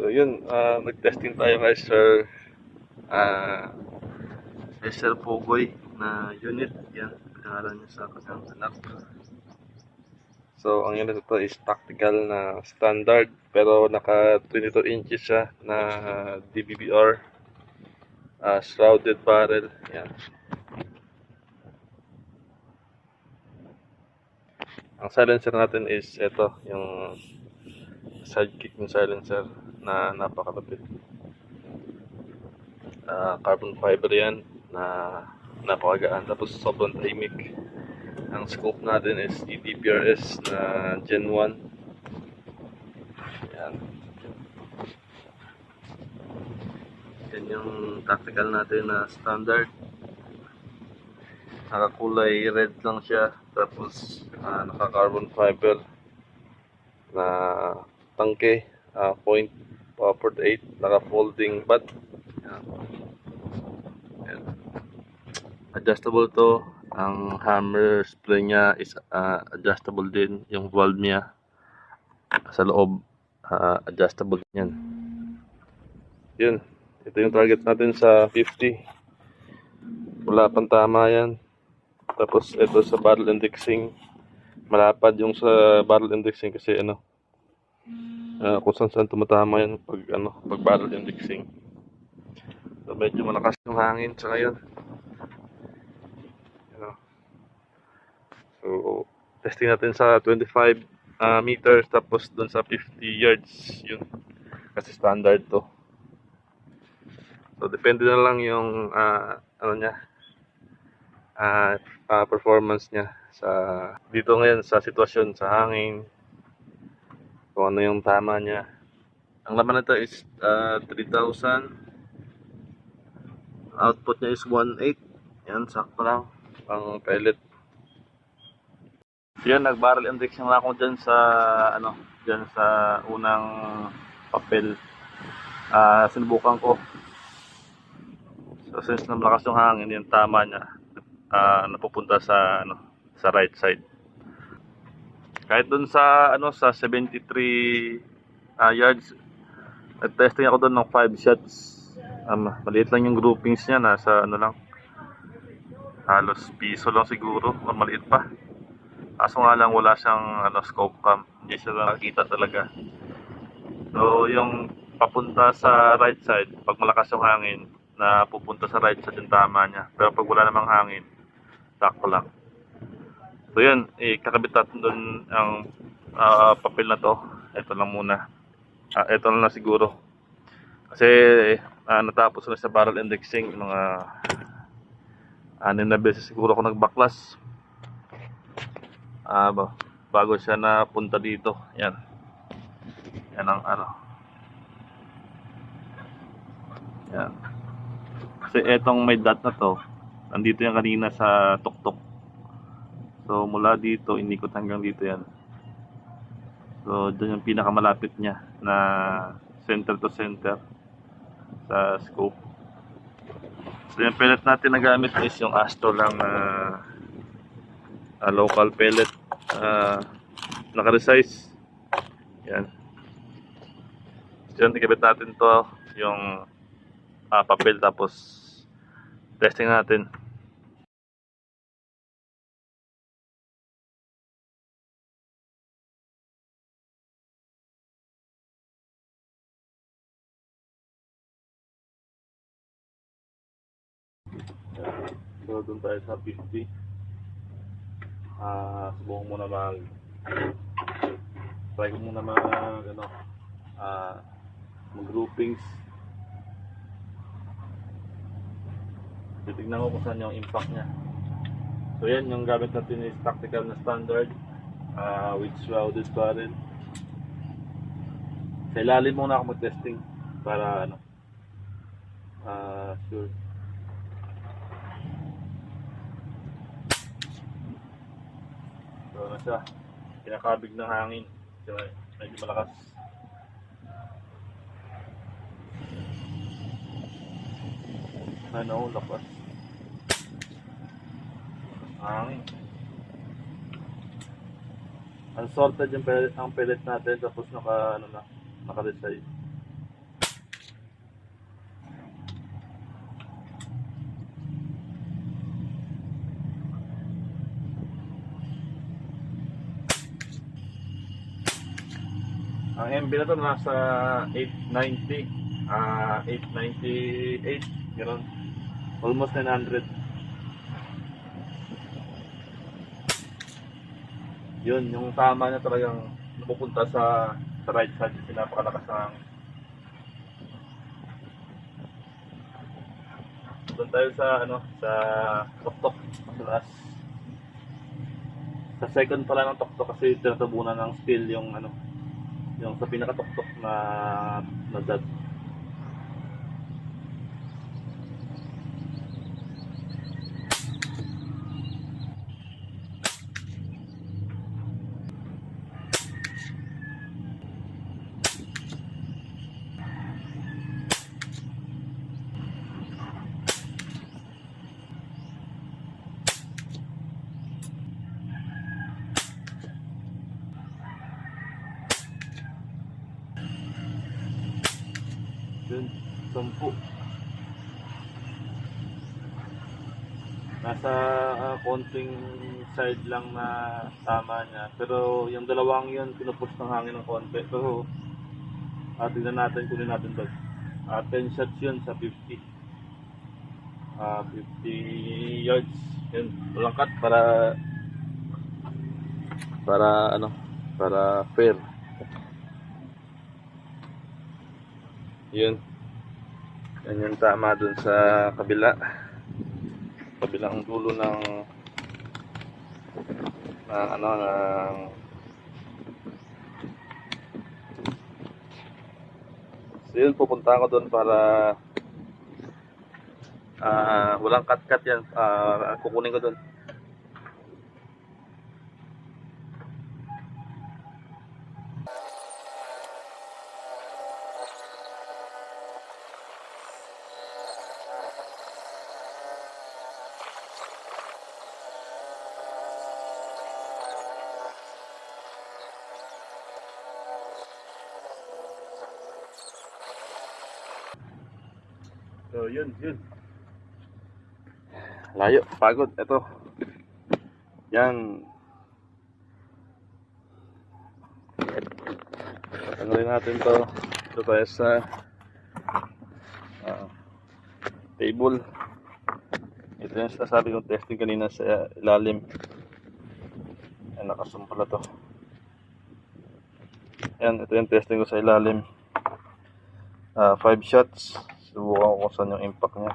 So yun, nag-testing tayo kay Sir Pogoy na unit. Yan, pangalan niya sa kanyang anak. So ang unit ito is tactical na standard pero naka 22 inches siya na DBBR shrouded barrel. Yan. Ang silencer natin is ito, yung sidekick ng silencer na napakalapit. Carbon fiber yan na napakagaan, tapos sobrang tahimik. Ang scope natin is EDPRS na Gen 1. Yan. Yan yung tactical natin na standard. Nakakulay red lang siya, tapos naka carbon fiber na tangke, 0.48, naka folding butt. Yan. Yan. Adjustable to. Ang hammer spray niya is adjustable din. Yung valve niya sa loob adjustable yan. Yun, ito yung target natin sa 50. Wala pang tama yan. Tapos ito sa barrel indexing, malapad yung sa barrel indexing kasi kung saan tumatama yan pag barrel indexing. So medyo malakas yung hangin sa ngayon. So testing natin sa 25 meters, tapos dun sa 50 yards yun, kasi standard to. So depende na lang yung performance niya sa dito ngayon sa sitwasyon sa hangin, kung ano yung tama niya. Ang laman nito is 3,000. Output niya is 1.8. Yan, sakto lang pang pellet. Yan, nag-barrel injection na ako dyan sa dyan sa unang papel. Sinubukan ko. So since namlakas yung hangin, yung tama niya napupunta sa sa right side. Kahit dun sa sa 73 yards, nag-testing ako dun ng 5 shots. Maliit lang yung groupings niya, nasa lang, halos piso lang siguro, o maliit pa. Kaso nga lang wala siyang scope cam, hindi siya nakakita talaga. So yung papunta sa right side, pag malakas yung hangin, na pupunta sa right side yung tama niya. Pero pag wala namang hangin, sakto lang. So yun, kakabit natin doon ang papel na to. Ito lang muna. Ito lang siguro. Kasi natapos na sa barrel indexing, mga 6 na beses siguro ako nagbaklas. Bago siya napunta dito. Yan. Yan ang Yan. Kasi etong may dot na to, nandito yan kanina sa tuktok. So mula dito, inikot hanggang dito yan. So doon yung pinakamalapit niya na center to center sa scope. So yung pellet natin na gamit is yung Astro lang local pellet, naka-resize. Yan. So yun, ikabit natin to yung papel, tapos testing natin. So doon tayo sa 50. Subukan muna try ko muna mag-groupings. Titignan ko kung saan yung impact niya. So yan, yung gamit natin is tactical na standard with shrouded barrel. Sa ilalim muna ako mag-testing para sure. So siya, kinakabig ng hangin, medyo malakas. Lapas hangin. Unsorted yung pellet natin, tapos naka-resize. Ang MB na to nasa 890, 898, gano'n. Almost 900. Yun, yung tama niya talagang napupunta sa right side kasi napakalakas ng. Doon tayo sa sa tuktok madalas. Sa second pala ng tuktok kasi tinatabunan ng steel yung yung sa pinakatuktok na dad. Yun, 10. Nasa konting side lang na tama niya. Pero yung dalawang yun, pinupush ng hangin ng konti. Pero tignan natin, kunin natin doon. 10 shots yun sa 50. 50 yards. Yun, walang cut para fair. Yun. Yan yung tama dun sa kabilang dulo ng so yun, pupunta ako doon para walang cut yan. Kukunin ko doon. So yun. Layo, pagod. Ito. Yan. Tanggalin natin to. Ito tayo sa table. Ito yung sasabi kong testing kanina sa ilalim. Yan, nakasumpala to. Yan, ito yung testing ko sa ilalim. 5 shots. Subukan ko kung saan yung impact niya.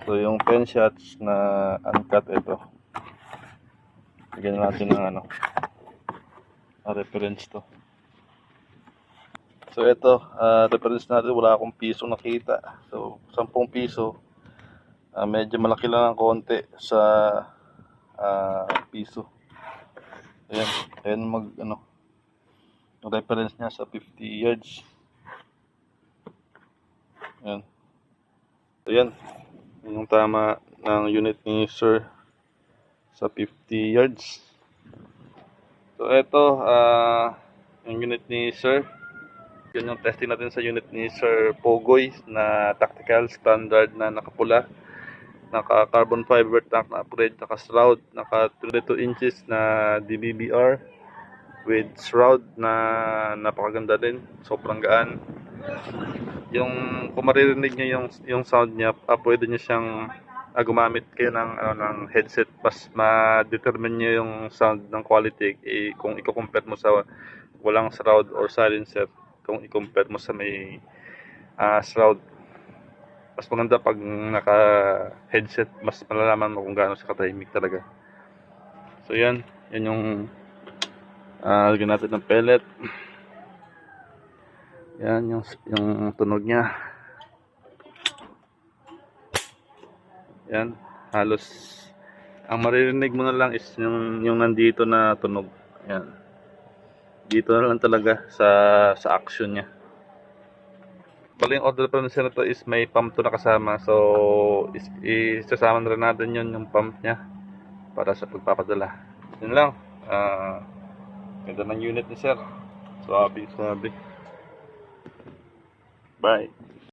So yung 10 shots na uncut, ito. Bigyan natin ng reference to. So ito, reference natin, wala akong piso nakita. So 10 piso. Medyo malaki lang ng konti sa piso. Ayan yung reference niya sa 50 yards. Ayan. So yan yung tama ng unit ni Sir sa 50 yards. So ito, yung unit ni Sir. Yun yung testing natin sa unit ni Sir Pogoy na tactical standard na nakapula. Naka carbon fiber tank na upgrade, naka shroud, naka 22 inches na DBBR with shroud na napakaganda din, sobrang gaan. Yung kung maririnig niyo yung sound niya, pwede niyo siyang gumamit kayo ng headset, mas ma-determine niyo yung sound ng quality kung i-compare mo sa walang shroud or silencer. Kung i-compare mo sa may shroud, mas maganda pag naka headset, mas malalaman mo kung gaano sa katahimik talaga. So yan yung lagyan natin ng pellet. Yan yung tunog niya. Yan, halos ang maririnig mo na lang is yung nandito na tunog. Yan. Dito na lang talaga sa action niya. Bali yung order pa na to is may pump to na kasama. So isasama na rin natin yung pump niya para sa pagpapadala. Yun lang. Ganda ng unit ni Sir. Swabe. Bye.